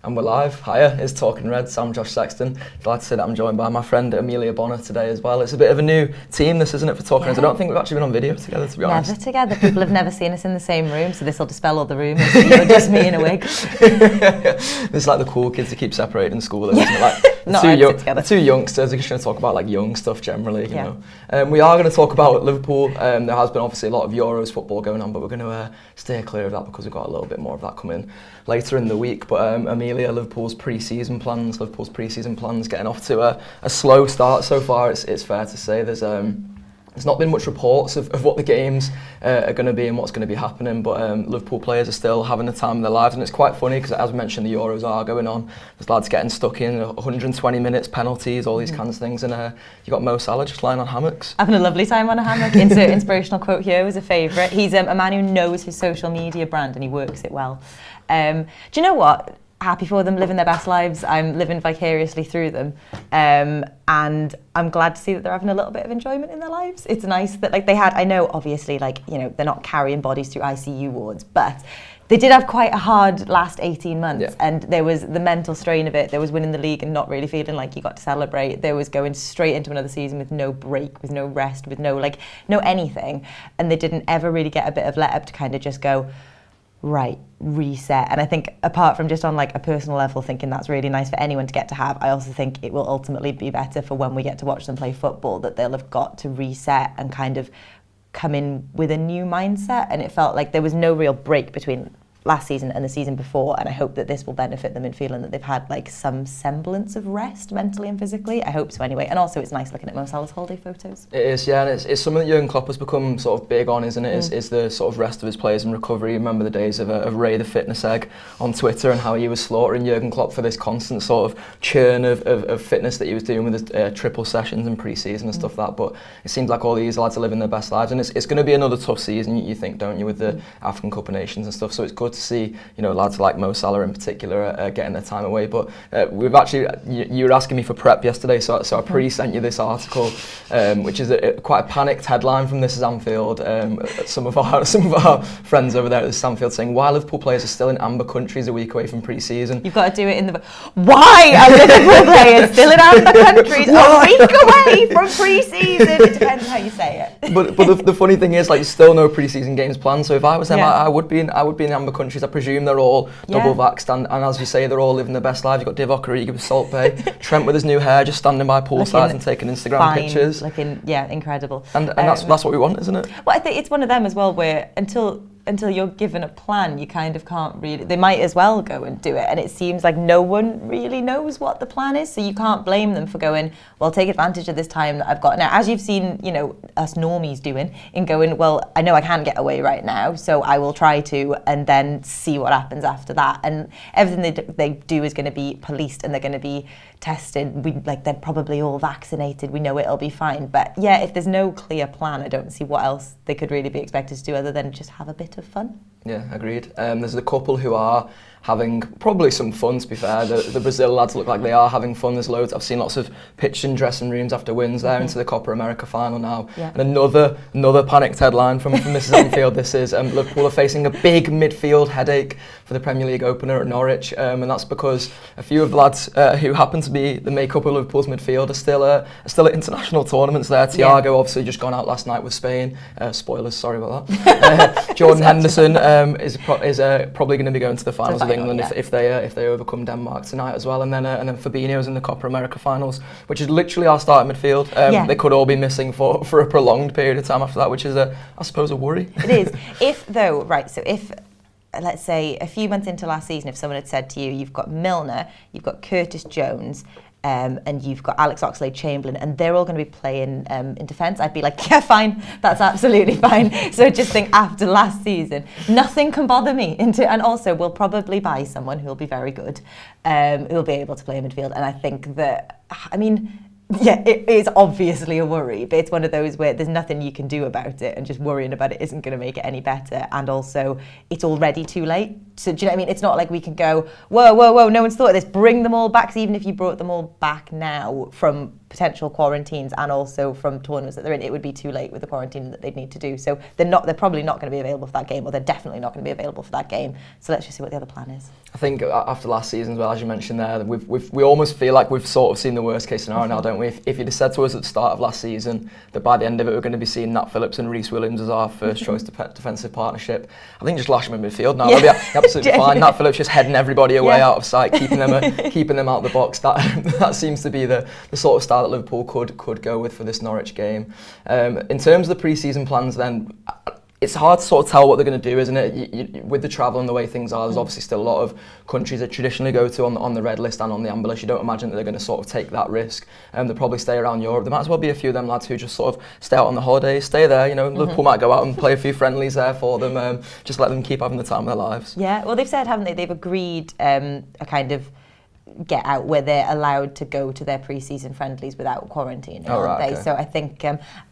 And we're live. Hiya, it's Talking Reds. I'm Josh Sexton. Glad to say that I'm joined by my friend Emilia Bona today as well. It's a bit of a new team, this, isn't it, for Talking Reds? I don't think we've actually been on video together, to be honest. Never together. People have never seen us in the same room, so this will dispel all the rumours. You're just me in a wig. This is like the cool kids who keep separated in school, isn't it? Like two youngsters are just going to talk about like young stuff generally, you know. We are going to talk about Liverpool. There has been obviously a lot of Euros football going on, but we're going to steer clear of that because we've got a little bit more of that coming later in the week. But Emilia, Liverpool's pre-season plans getting off to a slow start so far. It's fair to say there's not been much reports of what the games are going to be and what's going to be happening, but Liverpool players are still having the time of their lives, and it's quite funny because, as we mentioned, the Euros are going on. There's lads getting stuck in 120 minutes, penalties, all these kinds of things, and you got Mo Salah just lying on hammocks. Having a lovely time on a hammock. Insert inspirational quote here was a favourite. He's a man who knows his social media brand and he works it well. Do you know what? Happy for them, living their best lives. I'm living vicariously through them, and I'm glad to see that they're having a little bit of enjoyment in their lives. It's nice that like they had, I know obviously like, you know, they're not carrying bodies through ICU wards, but they did have quite a hard last 18 months, and there was the mental strain of it. There was winning the league and not really feeling like you got to celebrate. There was going straight into another season with no break, with no rest, with no anything, and they didn't ever really get a bit of let up to kind of just go, right, reset. And I think apart from just on like a personal level thinking that's really nice for anyone to get to have, I also think it will ultimately be better for when we get to watch them play football, that they'll have got to reset and kind of come in with a new mindset. And it felt like there was no real break between last season and the season before, and I hope that this will benefit them in feeling that they've had like some semblance of rest mentally and physically. I hope so anyway. And also it's nice looking at Mo Salah's holiday photos. It is, yeah, and it's something that Jurgen Klopp has become sort of big on, isn't it? Is the sort of rest of his players and recovery. Remember the days of Ray the fitness egg on Twitter and how he was slaughtering Jurgen Klopp for this constant sort of churn of fitness that he was doing with his triple sessions in pre-season and stuff like that. But it seems like all these lads are living their best lives, and it's going to be another tough season, you think, don't you, with the African Cup of Nations and stuff. So it's good to see, you know, lads like Mo Salah in particular getting their time away. But we've actually, you were asking me for prep yesterday, so I pre-sent you this article, which is quite a panicked headline from This Is Anfield. Some of our friends over there at This Is Anfield saying why Liverpool players are still in amber countries a week away from pre-season. You've got to do it in the... Why are Liverpool players still in amber countries a week away from pre-season? It depends how you say it. But the funny thing is, like, still no pre-season games planned. So if I was them, I would be in amber countries. I presume they're all double vaxxed, and as you say, they're all living their best lives. You've got Divock Origi with Salt Bay, Trent with his new hair, just standing by poolside and taking Instagram pictures. Looking, incredible. And that's what we want, isn't it? Well, I think it's one of them as well where until you're given a plan, you kind of can't really, they might as well go and do it. And it seems like no one really knows what the plan is. So you can't blame them for going, well, take advantage of this time that I've got now. As you've seen, you know, us normies doing, in going, well, I know I can't get away right now, so I will try to, and then see what happens after that. And everything they do is going to be policed, and they're going to be tested. They're probably all vaccinated. We know it'll be fine. But yeah, if there's no clear plan, I don't see what else they could really be expected to do other than just have a bit of fun. Yeah, agreed. There's a couple who are having probably some fun, to be fair. The Brazil lads look like they are having fun. There's loads. I've seen lots of pitched in dressing rooms after wins there into the Copa America final now. Yeah. And another panicked headline from Mrs. Anfield. This is Liverpool are facing a big midfield headache for the Premier League opener at Norwich, and that's because a few of the lads who happen to be the makeup of Liverpool's midfield are still at international tournaments there. Thiago obviously just gone out last night with Spain. Spoilers, sorry about that. Jordan Henderson is probably going to be going to the finals of England if they overcome Denmark tonight as well, and then Fabinho's in the Copa America finals, which is literally our starting midfield. They could all be missing for a prolonged period of time after that, which is I suppose a worry. It is. If let's say a few months into last season, if someone had said to you, you've got Milner, you've got Curtis Jones, and you've got Alex Oxlade-Chamberlain, and they're all going to be playing in defence, I'd be like, yeah, fine, that's absolutely fine. So just think, after last season, nothing can bother me. And also, we'll probably buy someone who'll be very good, who'll be able to play in midfield. And I think that, yeah, it is obviously a worry, but it's one of those where there's nothing you can do about it, and just worrying about it isn't going to make it any better. And also, it's already too late. So do you know what I mean? It's not like we can go, whoa, no one's thought of this, bring them all back. So even if you brought them all back now from potential quarantines and also from tournaments that they're in, it would be too late with the quarantine that they'd need to do. So they're probably not going to be available for that game, or they're definitely not going to be available for that game. So let's just see what the other plan is. I think after last season as well, as you mentioned there, we almost feel like we've sort of seen the worst case scenario now, don't we? If you'd have said to us at the start of last season that by the end of it we're going to be seeing Nat Phillips and Reece Williams as our first choice defensive partnership, I think just lash them in midfield now. They'll be absolutely fine. Nat Phillips just heading everybody away out of sight, keeping them out of the box. That seems to be the sort of style that Liverpool could go with for this Norwich game. In terms of the pre-season plans then, it's hard to sort of tell what they're going to do, isn't it? With the travel and the way things are, there's obviously still a lot of countries that traditionally go to on the red list and on the amber list. You don't imagine that they're going to sort of take that risk. They'll probably stay around Europe. There might as well be a few of them lads who just sort of stay out on the holidays, stay there. Liverpool might go out and play a few friendlies there for them. Just let them keep having the time of their lives. Yeah, well, they've said, haven't they? They've agreed a kind of get out where they're allowed to go to their pre-season friendlies without quarantine, aren't they? Okay. So I think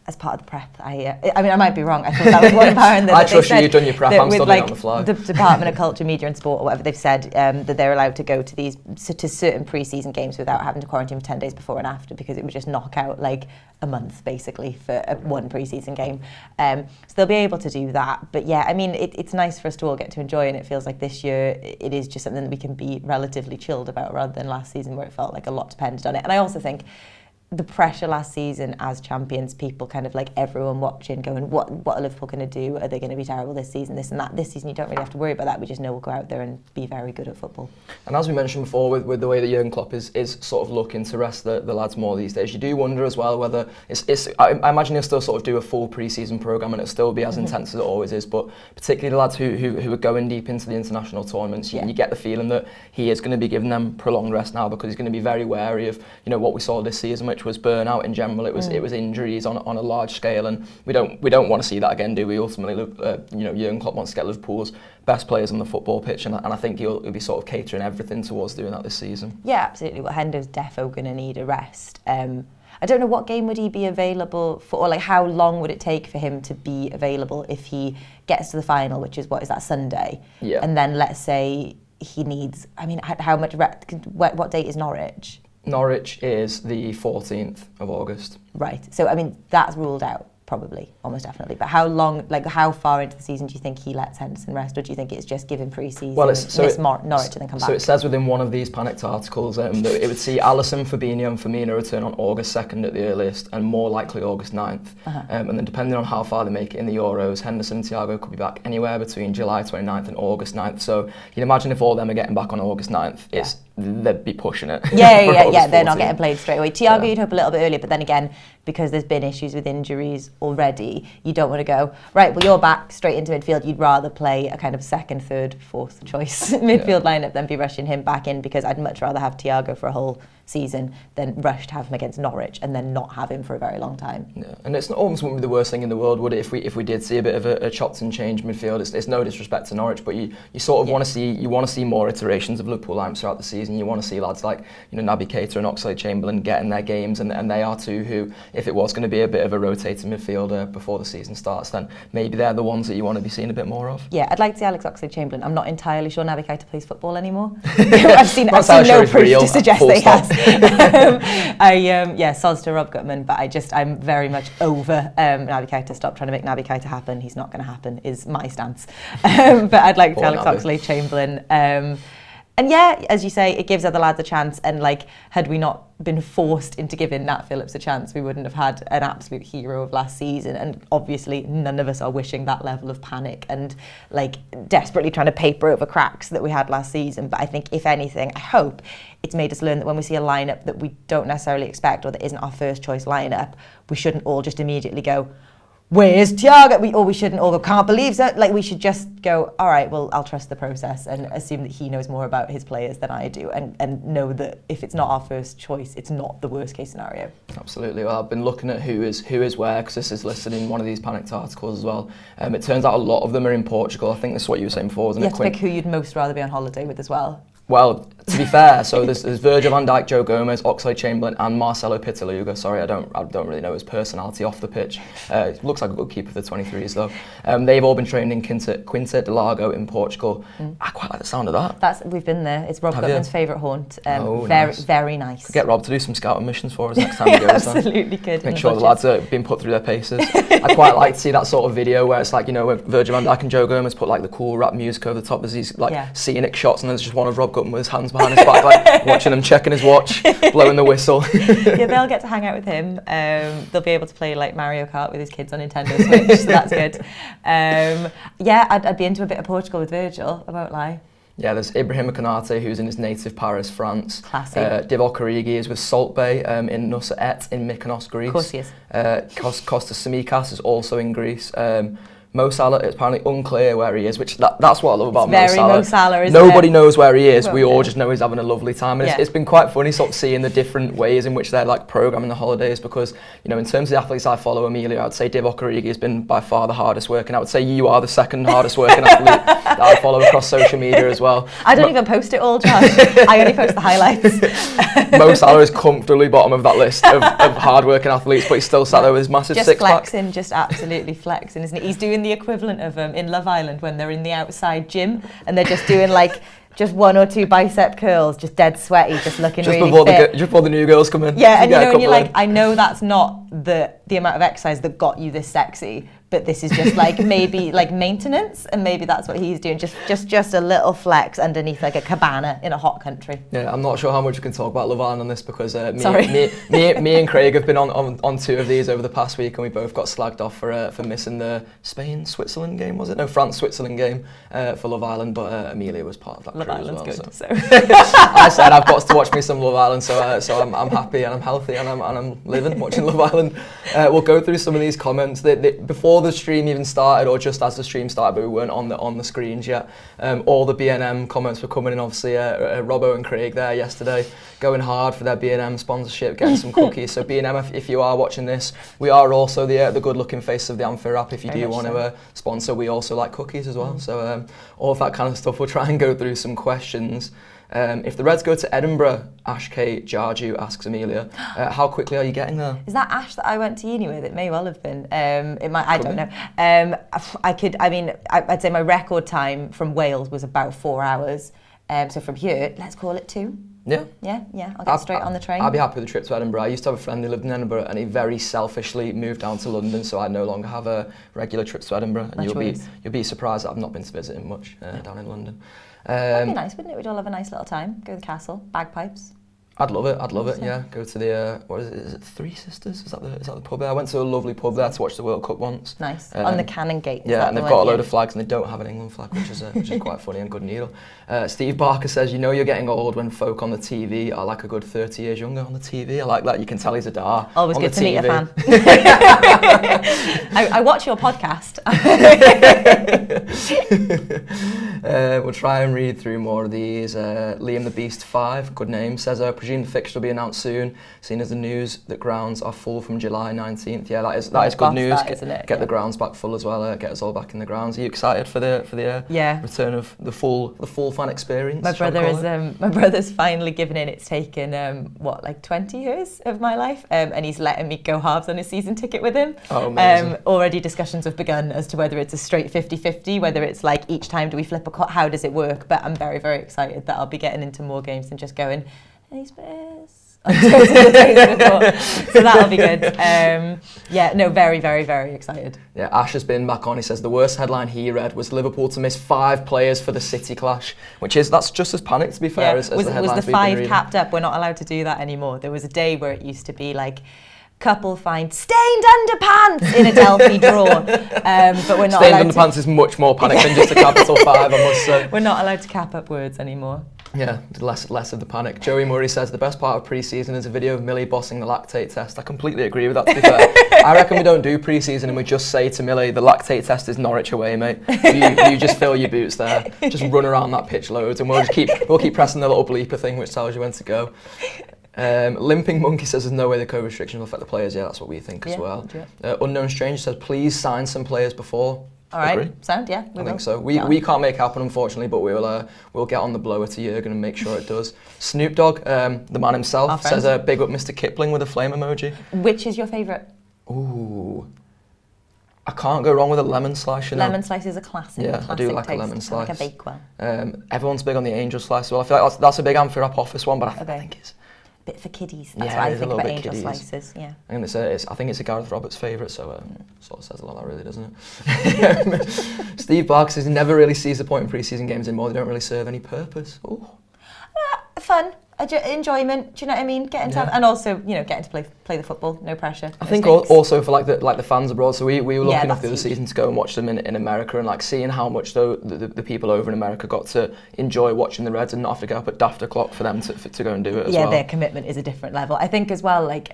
as part of the prep, I mean, I might be wrong. I thought that was one part. I trust you, you've done your prep. I'm still doing it on the fly. The Department of Culture, Media and Sport, or whatever, they've said that they're allowed to go to certain pre-season games without having to quarantine for 10 days before and after, because it would just knock out like a month basically for one pre-season game. So they'll be able to do that. But yeah, I mean, it's nice for us to all get to enjoy, and it feels like this year it is just something that we can be relatively chilled about, rather than last season where it felt like a lot depended on it. And I also think the pressure last season as champions, people kind of like everyone watching going, what are Liverpool going to do? Are they going to be terrible this season, this and that? This season you don't really have to worry about that. We just know we'll go out there and be very good at football. And as we mentioned before, with the way that Jurgen Klopp is sort of looking to rest the lads more these days, you do wonder as well whether I imagine he'll still sort of do a full pre-season programme and it'll still be as intense as it always is, but particularly the lads who are going deep into the international tournaments, you get the feeling that he is going to be giving them prolonged rest now, because he's going to be very wary of what we saw this season, which was burnout in general. It was injuries on a large scale, and we don't want to see that again, do we? Ultimately, Jurgen Klopp wants to get Liverpool's best players on the football pitch, and I think he'll be sort of catering everything towards doing that this season. Yeah, absolutely. Well, Hendo's defo going to need a rest. I don't know, what game would he be available for, or like how long would it take for him to be available if he gets to the final, which is that Sunday? Yeah. And then let's say he needs, I mean, how much what date is Norwich? Norwich is the 14th of August. Right. So, I mean, that's ruled out, probably, almost definitely. But how long, like, how far into the season do you think he lets Henderson rest, or do you think it's just give him pre-season, Norwich and then come back? So it says within one of these panicked articles that it would see Alisson, Fabinho and Firmino return on August 2nd at the earliest, and more likely August 9th. And then depending on how far they make it in the Euros, Henderson and Thiago could be back anywhere between July 29th and August 9th. So you'd imagine if all of them are getting back on August 9th, they'd be pushing it. Yeah, they're not getting played straight away. Thiago, you'd hope a little bit earlier, but then again, because there's been issues with injuries already, you don't want to go, right, well, you're back straight into midfield. You'd rather play a kind of second, third, fourth choice midfield lineup than be rushing him back in, because I'd much rather have Thiago for a whole season than rush to have him against Norwich and then not have him for a very long time. Yeah, and it's almost wouldn't be the worst thing in the world, would it, if we did see a bit of a chopped and changed midfield? It's no disrespect to Norwich, but you sort of want to see more iterations of Liverpool lineups throughout the season. You want to see lads like Naby Keita and Oxlade-Chamberlain getting their games, and they are two who, if it was going to be a bit of a rotating midfielder before the season starts, then maybe they're the ones that you want to be seeing a bit more of. Yeah, I'd like to see Alex Oxlade-Chamberlain. I'm not entirely sure Naby Keita plays football anymore. I've seen no proof to suggest that he has. Soz to Rob Gutman, but I'm very much over Naby Keita. Stop trying to make Naby Keita happen. He's not going to happen, is my stance. But I'd like to see Alex Oxlade-Chamberlain. And yeah, as you say, it gives other lads a chance. And like, had we not been forced into giving Nat Phillips a chance, we wouldn't have had an absolute hero of last season. And obviously, none of us are wishing that level of panic and like desperately trying to paper over cracks that we had last season. But I think, if anything, I hope it's made us learn that when we see a lineup that we don't necessarily expect, or that isn't our first choice lineup, we shouldn't all just immediately go, where's Thiago? We shouldn't all go, can't believe that. Like, we should just go, all right, well, I'll trust the process and assume that he knows more about his players than I do, and know that if it's not our first choice, it's not the worst case scenario. Absolutely. Well, I've been looking at who is where, because this is listed in one of these panicked articles as well. It turns out a lot of them are in Portugal. I think this is what you were saying before, wasn't it? You have to pick who you'd most rather be on holiday with as well. Well, to be fair, so there's Virgil van Dijk, Joe Gomez, Oxlade-Chamberlain, and Marcelo Pitaluga. Sorry, I don't really know his personality off the pitch. Looks like a good keeper for the 23s though. They've all been trained in Quinta de Lago in Portugal. I quite like the sound of that. We've been there. It's Rob Gutman's favourite haunt. Very nice. Could get Rob to do some scouting missions for us next time he goes. Absolutely could. Make sure the lads are being put through their paces. I quite like to see that sort of video where it's like, where Virgil van Dijk and Joe Gomez put like the cool rap music over the top as these like scenic shots, and there's just one of Rob Gutman with his hands behind his back, like watching him checking his watch, blowing the whistle. They'll get to hang out with him. They'll be able to play like Mario Kart with his kids on Nintendo Switch, so that's good. I'd be into a bit of Portugal with Virgil, I won't lie. Yeah, there's Ibrahima Konate, who's in his native Paris, France. Classic. Divock Origi is with Salt Bay in Nusret in Mykonos, Greece. Of course he is. Kostas Tsimikas is also in Greece. Mo Salah, it's apparently unclear where he is, which that's what I love about Mo Salah. Mo Salah, isn't Nobody it? knows where he is. We all just know he's having a lovely time. And it's been quite funny sort of seeing the different ways in which they're like programming the holidays, because, in terms of the athletes I follow, Emilia, I'd say Divock Origi has been by far the hardest working. I would say you are the second hardest working athlete that I follow across social media as well. I don't even post it all, Josh. I only post the highlights. Mo Salah is comfortably bottom of that list of hard working athletes, but he's still sat there with his massive just six-pack. flexing, just absolutely flexing, isn't he? He's doing the equivalent of in Love Island when they're in the outside gym and they're just doing like just 1 or 2 bicep curls, just dead sweaty, just looking really fit. Just before the new girls come in. Yeah, and and you're like, I know that's not the amount of exercise that got you this sexy, but this is just like maybe like maintenance, and maybe that's what he's doing. Just a little flex underneath like a cabana in a hot country. Yeah, I'm not sure how much we can talk about Love Island on this, because me and Craig have been on 2 of these over the past week, and we both got slagged off for missing the Spain-Switzerland game, was it? No, France-Switzerland game for Love Island, but Amelia was part of that Love crew Island's as well. good, so. I said I've got to watch me some Love Island, so I'm happy and I'm healthy and I'm living watching Love Island. We'll go through some of these comments. Before the stream even started, or just as the stream started, but we weren't on the screens yet. All the B&M comments were coming in. Obviously, Robbo and Craig there yesterday, going hard for their B&M sponsorship, getting some cookies. So B&M, if you are watching this, we are also the good-looking face of the Anfield Wrap. If you do want to sponsor, we also like cookies as well. So all of that kind of stuff. We'll try and go through some questions. If the Reds go to Edinburgh, Ash K. Jarju asks Amelia, how quickly are you getting there? Is that Ash that I went to uni with? It may well have been. It might. I don't know. I'd say my record time from Wales was about 4 hours. So from here, let's call it 2. Yeah. I'll get straight on the train. I'd be happy with a trip to Edinburgh. I used to have a friend who lived in Edinburgh, and he very selfishly moved down to London, so I no longer have a regular trip to Edinburgh. And you'll be surprised that I've not been to visit him much down in London. That'd be nice, wouldn't it? We'd all have a nice little time. Go to the castle, bagpipes. I'd love it. Yeah, go to the what is it? Is it Three Sisters? Is that the pub there? I went to a lovely pub there to watch the World Cup once. Nice. On the Cannon Gate. Yeah, and they've got a load of flags, and they don't have an England flag, which is quite funny and good needle. Steve Barker says, you're getting old when folk on the TV are like a good 30 years younger on the TV. I like that. You can tell he's a dar. Always good to meet a fan. I watch your podcast. We'll try and read through more of these. Liam the Beast 5, good name, says, I presume the fixture will be announced soon, seeing as the news that grounds are full from July 19th. Yeah, that is good news. Get the grounds back full as well. Get us all back in the grounds. Are you excited for the return of the full fan experience? My brother's finally given in. It's taken 20 years of my life, and he's letting me go halves on his season ticket with him. Oh, amazing. Already discussions have begun as to whether it's a straight 50-50, whether it's like each time do we flip a cut, how does it work? But I'm very, very excited that I'll be getting into more games than just going, hey Spurs. So that'll be good. Very, very, very excited. Yeah, Ash has been back on. He says the worst headline he read was Liverpool to miss 5 players for the City clash, that's just as panic, to be fair, as the headlines. Was the 5 capped up? We're not allowed to do that anymore. There was a day where it used to be like, couple find stained underpants in a Delphi drawer, but we're not stained allowed underpants is much more panic than just a capital 5, I must say. We're not allowed to cap up words anymore. Yeah, less of the panic. Joey Murray says the best part of pre-season is a video of Millie bossing the lactate test. I completely agree with that, to be fair. I reckon we don't do pre-season and we just say to Millie, the lactate test is Norwich away, mate. You just fill your boots there, just run around that pitch loads, and we'll keep pressing the little bleeper thing which tells you when to go. Limping Monkey says there's no way the COVID restrictions will affect the players. Yeah, that's what we think as well. Yeah. Unknown Stranger says please sign some players before All right, Agree. sound, yeah. I think so. We can't make it happen, unfortunately, but we'll get on the blower to Jurgen and make sure it does. Snoop Dogg, the man himself, says big up Mr. Kipling with a flame emoji. Which is your favourite? Ooh. I can't go wrong with a lemon slice, you know. Lemon slice is a classic. Yeah, classic I do like taste. a lemon slice. Like a bakewell. Everyone's big on the angel slice as well. I feel like that's a big Anfield Wrap office one, but I think it's... Bit for kiddies. That's Yeah, what I it is a think little about bit angel kiddies. slices. Yeah. And I think it's a Gareth Roberts favourite, so sort of says a lot, that really, doesn't it? Steve Barker says he never really sees the point in pre-season games anymore. They don't really serve any purpose. Ooh. Fun. Enjoyment, do you know what I mean? Getting to have, and also, you know, getting to play the football, no pressure. I think also for like the fans abroad. So we were lucky enough the other huge. season to go and watch them in America, and like seeing how much the people over in America got to enjoy watching the Reds and not have to get up at daft o'clock for them to go and do it as well. Yeah, their commitment is a different level. I think as well, like,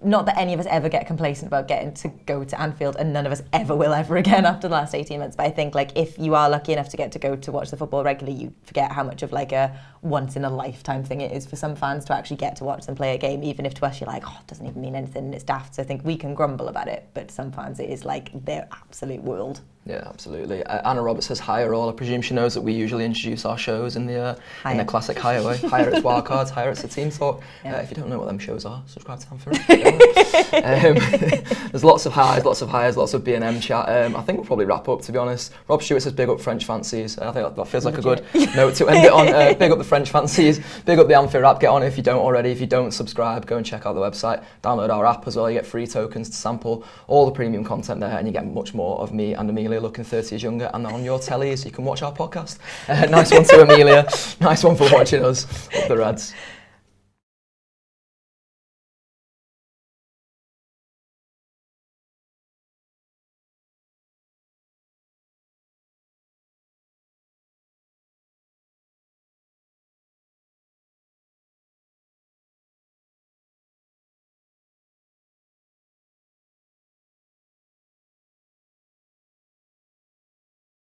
not that any of us ever get complacent about getting to go to Anfield, and none of us ever will ever again after the last 18 months. But I think like if you are lucky enough to get to go to watch the football regularly, you forget how much of like a once in a lifetime thing it is for some fans to actually get to watch them play a game, even if to us you're like, oh, it doesn't even mean anything and it's daft. So I think we can grumble about it, but some fans it is like their absolute world. Yeah, absolutely. Anna Roberts says hire all. I presume she knows that we usually introduce our shows in the classic hire way. Hire it's Wildcards, hire it's the Team Talk. Yeah. If you don't know what them shows are, subscribe to Anfield. There's lots of highs, lots of hires, lots of B&M chat. I think we'll probably wrap up, to be honest. Rob Stewart says big up French fancies. I think that feels like a good note to end it on. Big up the French fancies, big up the Anfield Wrap. Get on it if you don't already. If you don't subscribe, go and check out the website. Download our app as well. You get free tokens to sample all the premium content there, and you get much more of me and Emilia looking 30 years younger, and on your tellies you can watch our podcast. Nice one to Emilia. Nice one for watching us. Up the Reds.